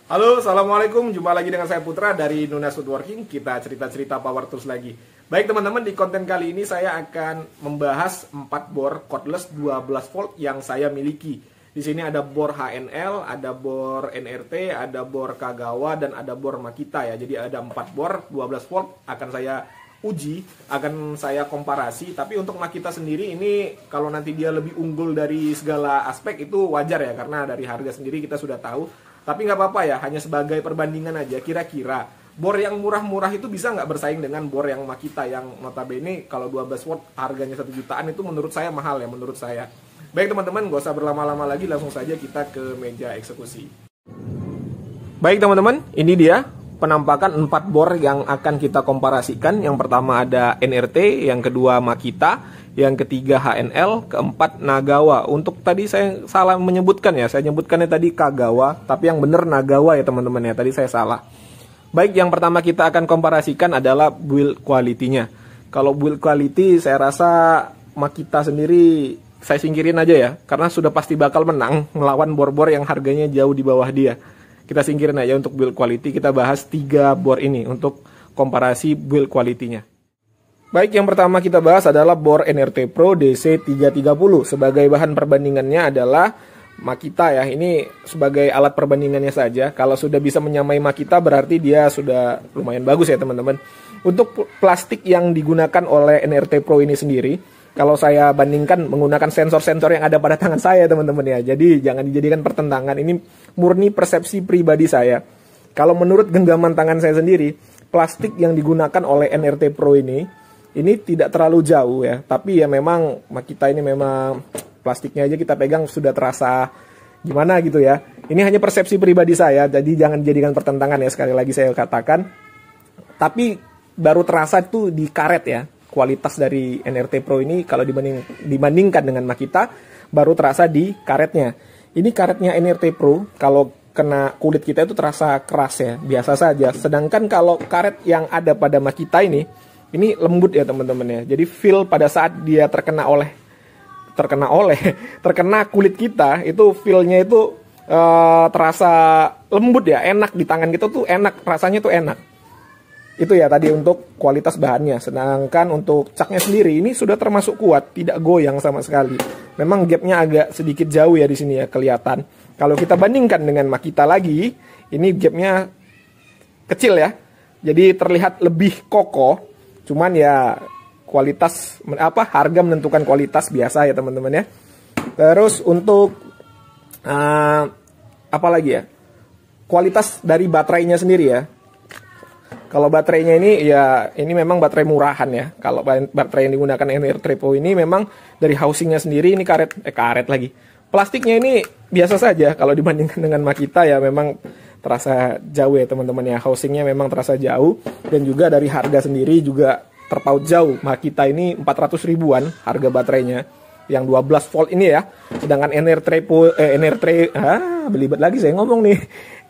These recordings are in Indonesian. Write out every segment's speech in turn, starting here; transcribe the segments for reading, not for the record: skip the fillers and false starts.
Halo, Assalamualaikum. Jumpa lagi dengan saya Putra dari Nunas Woodworking. Kita cerita-cerita power tools lagi. Baik teman-teman, di konten kali ini saya akan membahas 4 bor cordless 12 volt yang saya miliki. Di sini ada bor HNL, ada bor NRT, ada bor Kagawa, dan ada bor Makita ya. Jadi ada 4 bor 12 volt akan saya uji, akan saya komparasi. Tapi untuk Makita sendiri ini kalau nanti dia lebih unggul dari segala aspek itu wajar ya, karena dari harga sendiri kita sudah tahu. Tapi nggak apa-apa ya, hanya sebagai perbandingan aja. Kira-kira bor yang murah-murah itu bisa nggak bersaing dengan bor yang Makita yang notabene kalau 12 watt harganya 1 jutaan itu menurut saya mahal ya, menurut saya. Baik teman-teman, nggak usah berlama-lama lagi, langsung saja kita ke meja eksekusi. Baik teman-teman, ini dia penampakan 4 bor yang akan kita komparasikan. Yang pertama ada NRT, yang kedua Makita, yang ketiga HNL, keempat Nagawa. Untuk tadi saya salah menyebutkan ya, saya nyebutkannya tadi Kagawa, tapi yang benar Nagawa ya teman-teman ya, tadi saya salah. Baik, yang pertama kita akan komparasikan adalah build quality-nya. Kalau build quality saya rasa Makita sendiri saya singkirin aja ya, karena sudah pasti bakal menang melawan bor-bor yang harganya jauh di bawah dia. Kita singkirin aja untuk build quality, kita bahas 3 bor ini untuk komparasi build quality-nya. Baik, yang pertama kita bahas adalah bor NRT Pro DC330. Sebagai bahan perbandingannya adalah Makita ya. Ini sebagai alat perbandingannya saja. Kalau sudah bisa menyamai Makita berarti dia sudah lumayan bagus ya teman-teman. Untuk plastik yang digunakan oleh NRT Pro ini sendiri, kalau saya bandingkan menggunakan sensor-sensor yang ada pada tangan saya teman-teman ya. Jadi jangan dijadikan pertentangan. Ini murni persepsi pribadi saya. Kalau menurut genggaman tangan saya sendiri, plastik yang digunakan oleh NRT Pro ini tidak terlalu jauh ya, tapi ya memang Makita ini memang plastiknya aja kita pegang sudah terasa gimana gitu ya. Ini hanya persepsi pribadi saya, jadi jangan dijadikan pertentangan ya, sekali lagi saya katakan. Tapi baru terasa itu di karet ya, kualitas dari NRT Pro ini kalau dibandingkan dengan Makita, baru terasa di karetnya. Ini karetnya NRT Pro, kalau kena kulit kita itu terasa keras ya, biasa saja. Sedangkan kalau karet yang ada pada Makita ini lembut ya teman-teman ya. Jadi feel pada saat dia terkena kulit kita itu feelnya itu terasa lembut ya, enak di tangan kita tuh enak, rasanya tuh enak. Itu ya tadi untuk kualitas bahannya. Sedangkan untuk caknya sendiri ini sudah termasuk kuat, tidak goyang sama sekali. Memang gapnya agak sedikit jauh ya di sini ya kelihatan. Kalau kita bandingkan dengan Makita lagi, ini gapnya kecil ya. Jadi terlihat lebih kokoh. Cuman ya kualitas harga menentukan kualitas biasa ya teman-teman ya. Terus untuk apa lagi ya? Kualitas dari baterainya sendiri ya. Kalau baterainya ini memang baterai murahan ya. Kalau baterai yang digunakan NRT Pro ini memang dari housingnya sendiri ini karet lagi. Plastiknya ini biasa saja kalau dibandingkan dengan Makita ya, memang terasa jauh ya teman-teman ya. Housingnya memang terasa jauh, dan juga dari harga sendiri juga terpaut jauh. Makita ini 400 ribuan harga baterainya yang 12 volt ini ya. Sedangkan belibet lagi saya ngomong nih.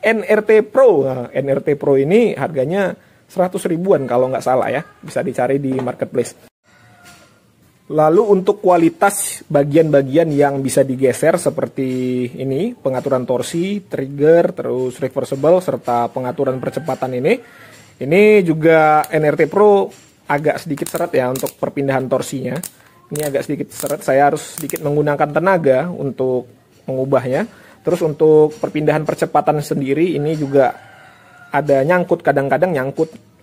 NRT Pro ini harganya 100 ribuan kalau nggak salah ya. Bisa dicari di marketplace. Lalu untuk kualitas bagian-bagian yang bisa digeser seperti ini, pengaturan torsi, trigger, terus reversible, serta pengaturan percepatan ini juga NRT Pro agak sedikit seret ya untuk perpindahan torsinya. Ini agak sedikit seret, saya harus sedikit menggunakan tenaga untuk mengubahnya. Terus untuk perpindahan percepatan sendiri ini juga ada nyangkut, kadang-kadang nyangkut.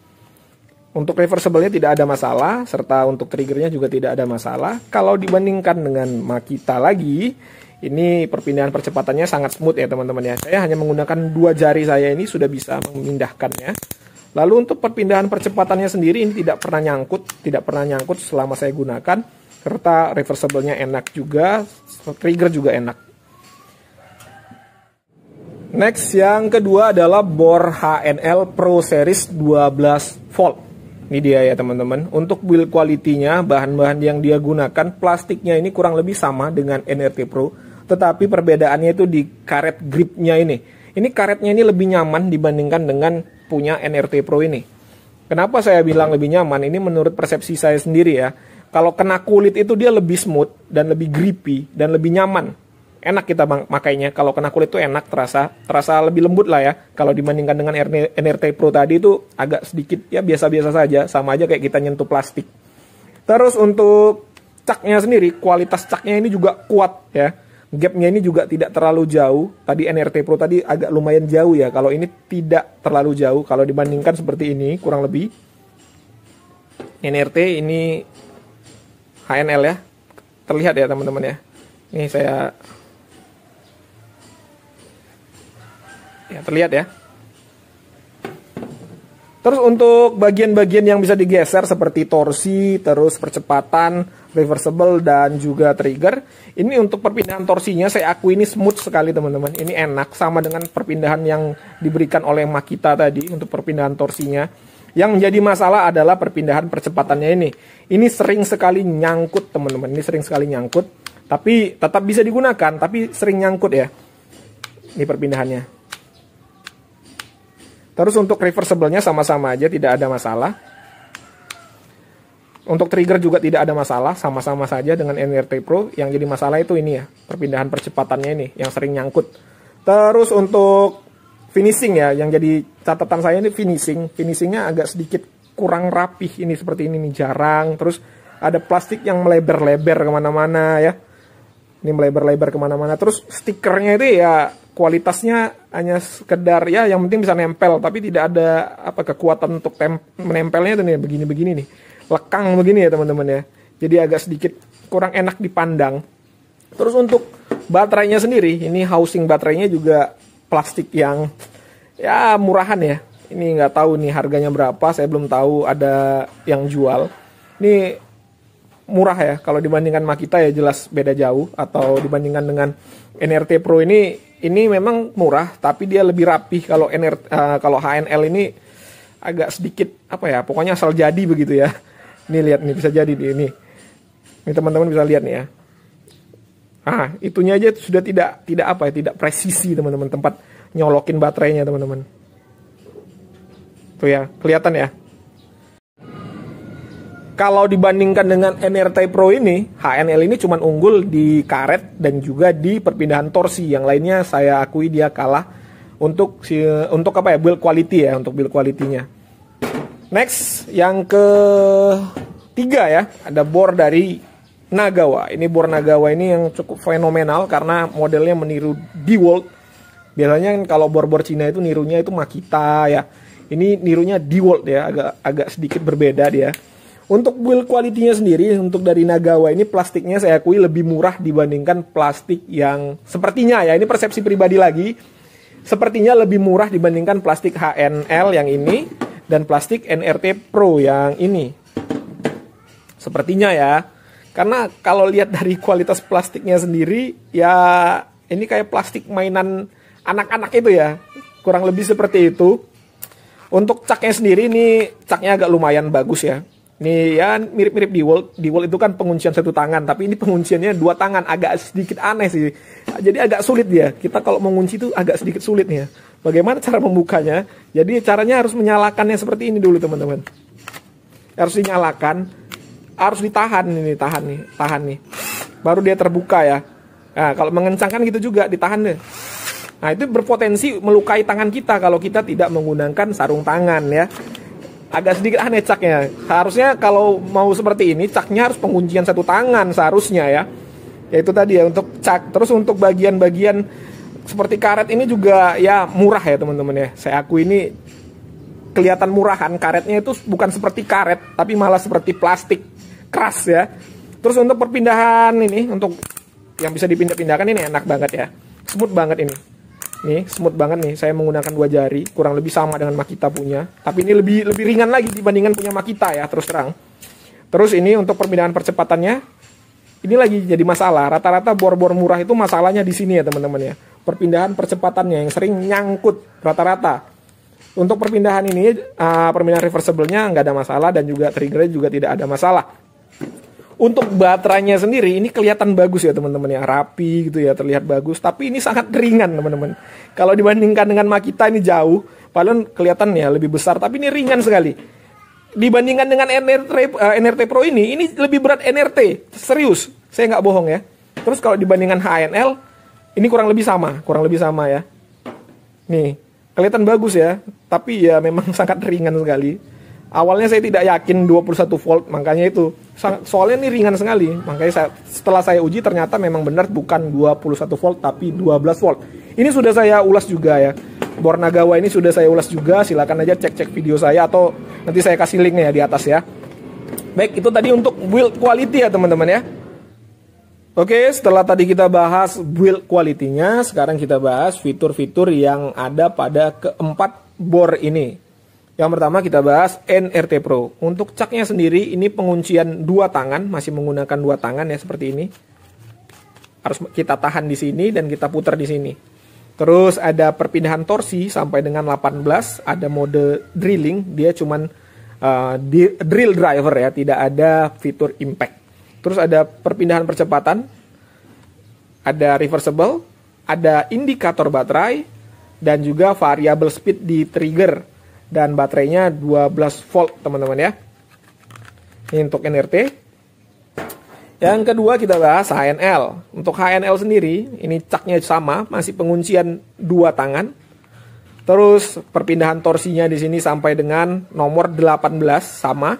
Untuk reversible-nya tidak ada masalah, serta untuk triggernya juga tidak ada masalah. Kalau dibandingkan dengan Makita lagi, ini perpindahan percepatannya sangat smooth ya teman-teman ya. Saya hanya menggunakan 2 jari saya ini sudah bisa memindahkannya. Lalu untuk perpindahan percepatannya sendiri ini tidak pernah nyangkut selama saya gunakan. Serta reversible-nya enak juga, trigger juga enak. Next, yang kedua adalah bor HNL Pro Series 12 volt. Ini dia ya teman-teman. Untuk build quality-nya, bahan-bahan yang dia gunakan, plastiknya ini kurang lebih sama dengan NRT Pro. Tetapi perbedaannya itu di karet gripnya ini. Ini karetnya ini lebih nyaman dibandingkan dengan punya NRT Pro ini. Kenapa saya bilang lebih nyaman? Ini menurut persepsi saya sendiri ya. Kalau kena kulit itu dia lebih smooth dan lebih grippy dan lebih nyaman. enak kita makainya. Kalau kena kulit tuh enak, terasa lebih lembut lah ya. Kalau dibandingkan dengan NRT Pro tadi itu agak sedikit ya biasa-biasa saja, sama aja kayak kita nyentuh plastik. Terus untuk caknya sendiri, kualitas caknya ini juga kuat ya. Gapnya ini juga tidak terlalu jauh. Tadi NRT Pro tadi agak lumayan jauh ya. Kalau ini tidak terlalu jauh. Kalau dibandingkan seperti ini kurang lebih. NRT ini HNL ya. Terlihat ya teman-teman ya. Ini saya terlihat ya. Terus untuk bagian-bagian yang bisa digeser seperti torsi, terus percepatan, reversible, dan juga trigger. Ini untuk perpindahan torsinya saya akui ini smooth sekali teman-teman. Ini enak sama dengan perpindahan yang diberikan oleh Makita tadi untuk perpindahan torsinya. Yang menjadi masalah adalah perpindahan percepatannya ini. Ini sering sekali nyangkut teman-teman. Ini sering sekali nyangkut. Tapi tetap bisa digunakan, tapi sering nyangkut ya. Ini perpindahannya. Terus untuk reversible-nya sama-sama aja, tidak ada masalah. Untuk trigger juga tidak ada masalah, sama-sama saja dengan NRT Pro. Yang jadi masalah itu ini ya, perpindahan percepatannya ini, yang sering nyangkut. Terus untuk finishing ya, yang jadi catatan saya ini finishingnya agak sedikit kurang rapih. Ini seperti ini nih, jarang. Terus ada plastik yang melebar-lebar kemana-mana ya. Ini melebar-lebar kemana-mana. Terus stikernya itu ya kualitasnya hanya sekedar ya yang penting bisa nempel, tapi tidak ada apa kekuatan untuk menempelnya itu nih begini-begini nih. Lekang begini ya teman-teman ya. Jadi agak sedikit kurang enak dipandang. Terus untuk baterainya sendiri, ini housing baterainya juga plastik yang ya murahan ya. Ini nggak tahu nih harganya berapa, saya belum tahu ada yang jual. Ini murah ya, kalau dibandingkan Makita ya jelas beda jauh. Atau dibandingkan dengan NRT Pro ini memang murah, tapi dia lebih rapih. Kalau HNL ini agak sedikit apa ya, pokoknya asal jadi begitu ya. Ini lihat nih, bisa jadi nih ini teman-teman bisa lihat nih ya. Itunya aja sudah tidak presisi teman-teman, tempat nyolokin baterainya teman-teman. Tuh ya, kelihatan ya. Kalau dibandingkan dengan NRT Pro ini, HNL ini cuma unggul di karet dan juga di perpindahan torsi. Yang lainnya saya akui dia kalah untuk apa ya, build quality ya, untuk build quality-nya. Next, yang ketiga ya, ada bor dari Nagawa. Ini bor Nagawa ini yang cukup fenomenal karena modelnya meniru DeWalt. Biasanya kan kalau bor-bor Cina itu nirunya itu Makita ya. Ini nirunya DeWalt ya, agak sedikit berbeda dia. Untuk build quality-nya sendiri, untuk dari Nagawa ini plastiknya saya akui lebih murah dibandingkan plastik yang sepertinya ya, ini persepsi pribadi lagi, sepertinya lebih murah dibandingkan plastik HNL yang ini dan plastik NRT Pro yang ini. Sepertinya ya, karena kalau lihat dari kualitas plastiknya sendiri, ya ini kayak plastik mainan anak-anak itu ya, kurang lebih seperti itu. Untuk caknya sendiri, ini caknya agak lumayan bagus ya. Ini ya mirip-mirip DeWalt. DeWalt itu kan penguncian satu tangan, tapi ini pengunciannya dua tangan, agak sedikit aneh sih. Jadi agak sulit dia. Kita kalau mengunci itu agak sedikit sulit nih ya. Bagaimana cara membukanya? Jadi caranya harus menyalakannya seperti ini dulu teman-teman. Harus dinyalakan, harus ditahan ini, tahan nih. Baru dia terbuka ya. Nah, kalau mengencangkan gitu juga, ditahan deh. Nah, itu berpotensi melukai tangan kita kalau kita tidak menggunakan sarung tangan ya. Agak sedikit aneh caknya. Harusnya kalau mau seperti ini, caknya harus penguncian satu tangan seharusnya ya. Ya itu tadi ya untuk cak. Terus untuk bagian-bagian seperti karet ini juga ya murah ya teman-teman ya. Saya akui ini kelihatan murahan. Karetnya itu bukan seperti karet, tapi malah seperti plastik keras ya. Terus untuk perpindahan ini, untuk yang bisa dipindah-pindahkan ini enak banget ya. Smooth banget ini. Nih, smooth banget nih. Saya menggunakan 2 jari, kurang lebih sama dengan Makita punya. Tapi ini lebih ringan lagi dibandingkan punya Makita ya, terus terang. Terus ini untuk perpindahan percepatannya, ini lagi jadi masalah. Rata-rata bor-bor murah itu masalahnya di sini ya teman-teman ya. Perpindahan percepatannya yang sering nyangkut rata-rata. Untuk perpindahan ini, perpindahan reversible-nya nggak ada masalah dan juga triggernya juga tidak ada masalah. Untuk baterainya sendiri ini kelihatan bagus ya teman-teman ya, rapi gitu ya, terlihat bagus. Tapi ini sangat ringan teman-teman. Kalau dibandingkan dengan Makita ini jauh, padahal kelihatan ya lebih besar, tapi ini ringan sekali. Dibandingkan dengan NRT Pro ini lebih berat NRT, serius, saya nggak bohong ya. Terus kalau dibandingkan HNL, Ini kurang lebih sama ya. Nih, kelihatan bagus ya, tapi ya memang sangat ringan sekali. Awalnya saya tidak yakin 21 volt, makanya itu. Soalnya ini ringan sekali, makanya setelah saya uji ternyata memang benar bukan 21 volt tapi 12 volt. Ini sudah saya ulas juga ya. Bor Nagawa ini sudah saya ulas juga, silakan aja cek-cek video saya atau nanti saya kasih linknya ya di atas ya. Baik, itu tadi untuk build quality ya teman-teman ya. Oke, setelah tadi kita bahas build quality-nya, sekarang kita bahas fitur-fitur yang ada pada keempat bor ini. Yang pertama kita bahas NRT Pro. Untuk caknya sendiri ini penguncian dua tangan, masih menggunakan dua tangan ya seperti ini. Harus kita tahan di sini dan kita putar di sini. Terus ada perpindahan torsi sampai dengan 18, ada mode drilling, dia cuman drill driver ya, tidak ada fitur impact. Terus ada perpindahan percepatan, ada reversible, ada indikator baterai, dan juga variable speed di trigger. Dan baterainya 12 volt teman-teman ya. Ini untuk NRT. Yang kedua kita bahas HNL. Untuk HNL sendiri, ini caknya sama, masih penguncian dua tangan. Terus perpindahan torsinya di sini sampai dengan nomor 18 sama.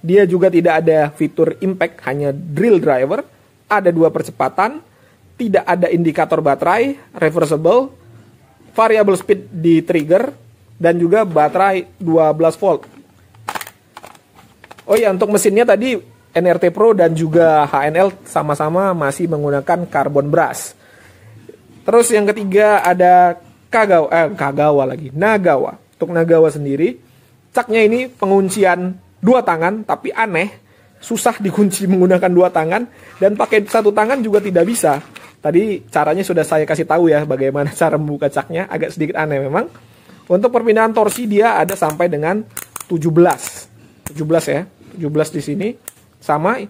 Dia juga tidak ada fitur impact, hanya drill driver. Ada dua percepatan, tidak ada indikator baterai, reversible, variable speed di trigger, dan juga baterai 12 volt. Oh ya, untuk mesinnya tadi NRT Pro dan juga HNL sama-sama masih menggunakan carbon brass. Terus yang ketiga ada Nagawa. Untuk Nagawa sendiri, caknya ini penguncian dua tangan, tapi aneh, susah dikunci menggunakan dua tangan, dan pakai satu tangan juga tidak bisa. Tadi caranya sudah saya kasih tahu ya, bagaimana cara membuka caknya, agak sedikit aneh memang. Untuk perpindahan torsi dia ada sampai dengan 17 ya, 17 di sini. Sama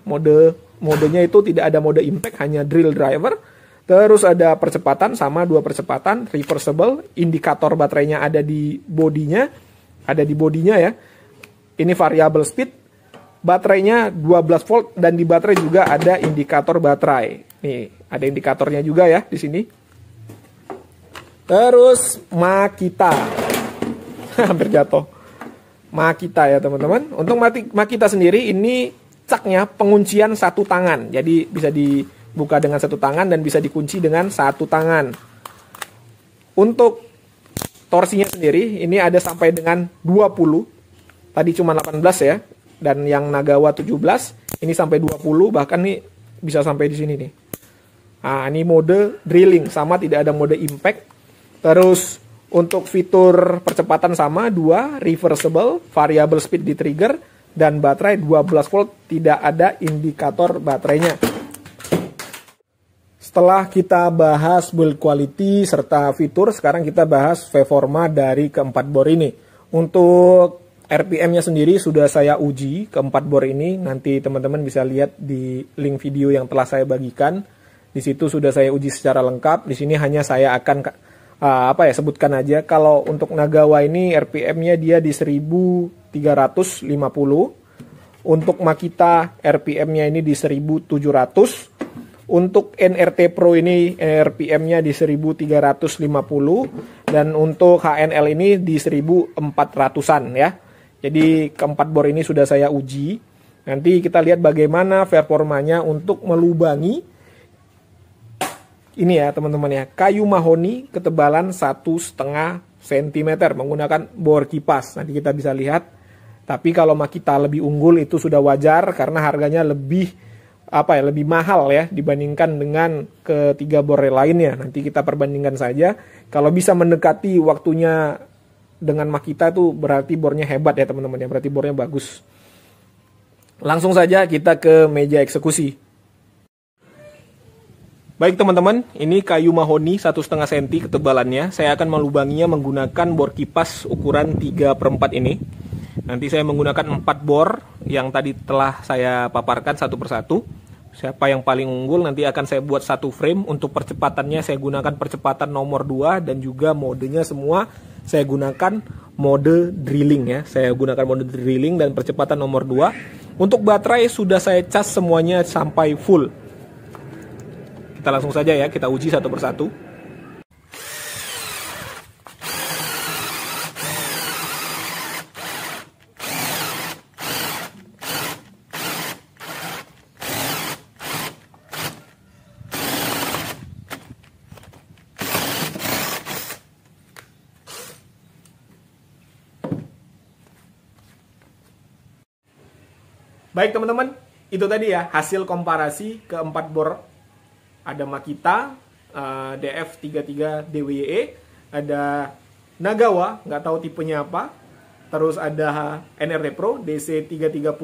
modenya itu tidak ada mode impact, hanya drill driver. Terus ada percepatan, sama dua percepatan, reversible, indikator baterainya ada di bodinya ya. Ini variable speed, baterainya 12 volt, dan di baterai juga ada indikator baterai. Nih, ada indikatornya juga ya di sini. Terus Makita. Hampir jatuh. Makita ya teman-teman. Untuk Makita sendiri ini caknya penguncian satu tangan. Jadi bisa dibuka dengan satu tangan dan bisa dikunci dengan satu tangan. Untuk torsinya sendiri ini ada sampai dengan 20. Tadi cuma 18 ya. Dan yang Nagawa 17, ini sampai 20, bahkan nih bisa sampai di sini nih. Nah, ini mode drilling, sama tidak ada mode impact. Terus untuk fitur percepatan sama, 2, reversible, variable speed di trigger, dan baterai 12 volt, tidak ada indikator baterainya. Setelah kita bahas build quality serta fitur, sekarang kita bahas performa dari keempat bor ini. Untuk RPM-nya sendiri sudah saya uji keempat bor ini, nanti teman-teman bisa lihat di link video yang telah saya bagikan. Di situ sudah saya uji secara lengkap. Di sini hanya saya akan sebutkan aja. Kalau untuk Nagawa ini RPM-nya dia di 1350. Untuk Makita RPM-nya ini di 1700. Untuk NRT Pro ini RPM-nya di 1350. Dan untuk HNL ini di 1400-an ya. Jadi keempat bor ini sudah saya uji. Nanti kita lihat bagaimana performanya untuk melubangi ini ya teman-teman ya, kayu mahoni ketebalan 1,5 cm menggunakan bor kipas. Nanti kita bisa lihat. Tapi kalau Makita lebih unggul itu sudah wajar karena harganya lebih lebih mahal ya dibandingkan dengan ketiga bor lainnya. Nanti kita perbandingkan saja. Kalau bisa mendekati waktunya dengan Makita itu berarti bornya hebat ya teman-teman ya, berarti bornya bagus. Langsung saja kita ke meja eksekusi. Baik teman-teman, ini kayu mahoni 1,5 cm ketebalannya. Saya akan melubanginya menggunakan bor kipas ukuran 3/4 ini. Nanti saya menggunakan 4 bor yang tadi telah saya paparkan satu persatu. Siapa yang paling unggul nanti akan saya buat satu frame. Untuk percepatannya saya gunakan percepatan nomor 2 dan juga modenya semua saya gunakan mode drilling ya. Saya gunakan mode drilling dan percepatan nomor 2. Untuk baterai sudah saya cas semuanya sampai full. Kita langsung saja ya, kita uji satu persatu. Baik teman-teman, itu tadi ya hasil komparasi keempat bor. Ada Makita DF33 DWE, ada Nagawa, nggak tahu tipenya apa. Terus ada NRT Pro DC330,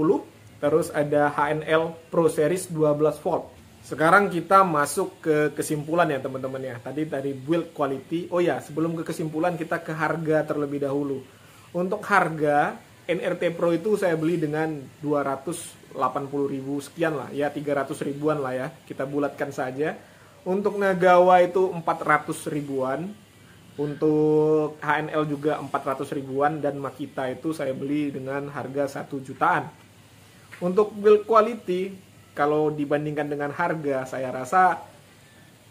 terus ada HNL Pro Series 12 volt. Sekarang kita masuk ke kesimpulan ya teman-teman ya. Tadi dari build quality. Oh ya, sebelum ke kesimpulan kita ke harga terlebih dahulu. Untuk harga NRT Pro itu saya beli dengan 280.000 sekian lah ya, 300 ribuan lah ya. Kita bulatkan saja. Untuk Nagawa itu 400 ribuan. Untuk HNL juga 400 ribuan dan Makita itu saya beli dengan harga 1 jutaan. Untuk build quality, kalau dibandingkan dengan harga, saya rasa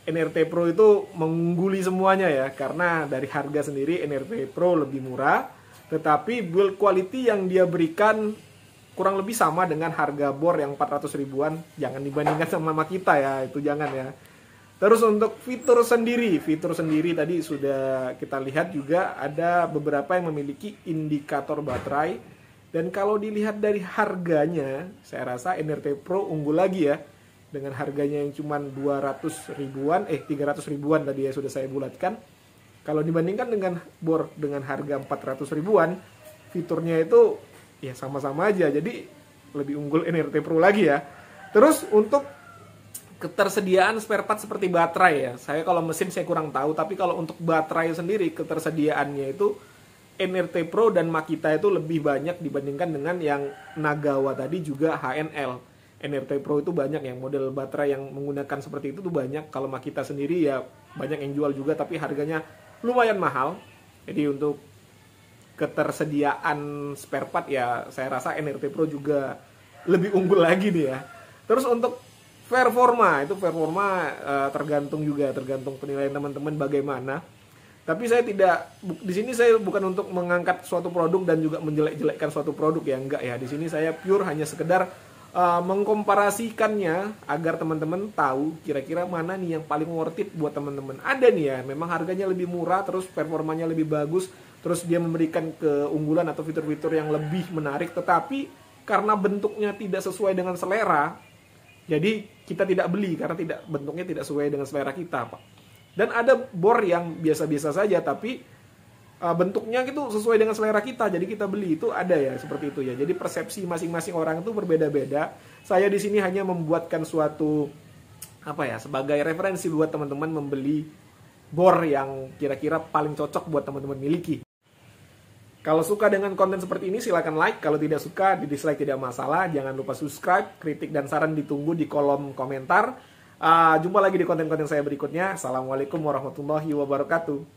NRT Pro itu mengungguli semuanya ya. Karena dari harga sendiri NRT Pro lebih murah, tetapi build quality yang dia berikan kurang lebih sama dengan harga bor yang 400 ribuan. Jangan dibandingkan sama Makita ya, itu jangan ya. Terus untuk fitur sendiri tadi sudah kita lihat juga ada beberapa yang memiliki indikator baterai. Dan kalau dilihat dari harganya, saya rasa NRT Pro unggul lagi ya. Dengan harganya yang cuma 200 ribuan, 300 ribuan tadi ya sudah saya bulatkan. Kalau dibandingkan dengan bor dengan harga 400 ribuan, fiturnya itu ya sama-sama aja. Jadi lebih unggul NRT Pro lagi ya. Terus untuk ketersediaan spare part seperti baterai ya. Saya kalau mesin saya kurang tahu, tapi kalau untuk baterai sendiri ketersediaannya itu NRT Pro dan Makita itu lebih banyak dibandingkan dengan yang Nagawa tadi juga HNL. NRT Pro itu banyak yang model baterai yang menggunakan seperti itu tuh banyak. Kalau Makita sendiri ya banyak yang jual juga tapi harganya lumayan mahal. Jadi untuk ketersediaan spare part ya saya rasa NRT Pro juga lebih unggul lagi nih ya. Terus untuk performa tergantung penilaian teman-teman bagaimana. Tapi saya tidak di sini saya bukan untuk mengangkat suatu produk dan juga menjelek-jelekkan suatu produk ya, enggak ya. Di sini saya pure hanya sekedar mengkomparasikannya agar teman-teman tahu kira-kira mana nih yang paling worth it buat teman-teman. Ada nih ya, memang harganya lebih murah, terus performanya lebih bagus, terus dia memberikan keunggulan atau fitur-fitur yang lebih menarik, tetapi karena bentuknya tidak sesuai dengan selera, jadi kita tidak beli karena bentuknya tidak sesuai dengan selera kita, Pak. Dan ada bor yang biasa-biasa saja tapi bentuknya itu sesuai dengan selera kita, jadi kita beli. Itu ada ya seperti itu ya. Jadi persepsi masing-masing orang itu berbeda-beda. Saya di sini hanya membuatkan suatu sebagai referensi buat teman-teman membeli bor yang kira-kira paling cocok buat teman-teman miliki. Kalau suka dengan konten seperti ini silahkan like, kalau tidak suka di dislike tidak masalah. Jangan lupa subscribe, kritik dan saran ditunggu di kolom komentar. Jumpa lagi di konten-konten saya berikutnya. Assalamualaikum warahmatullahi wabarakatuh.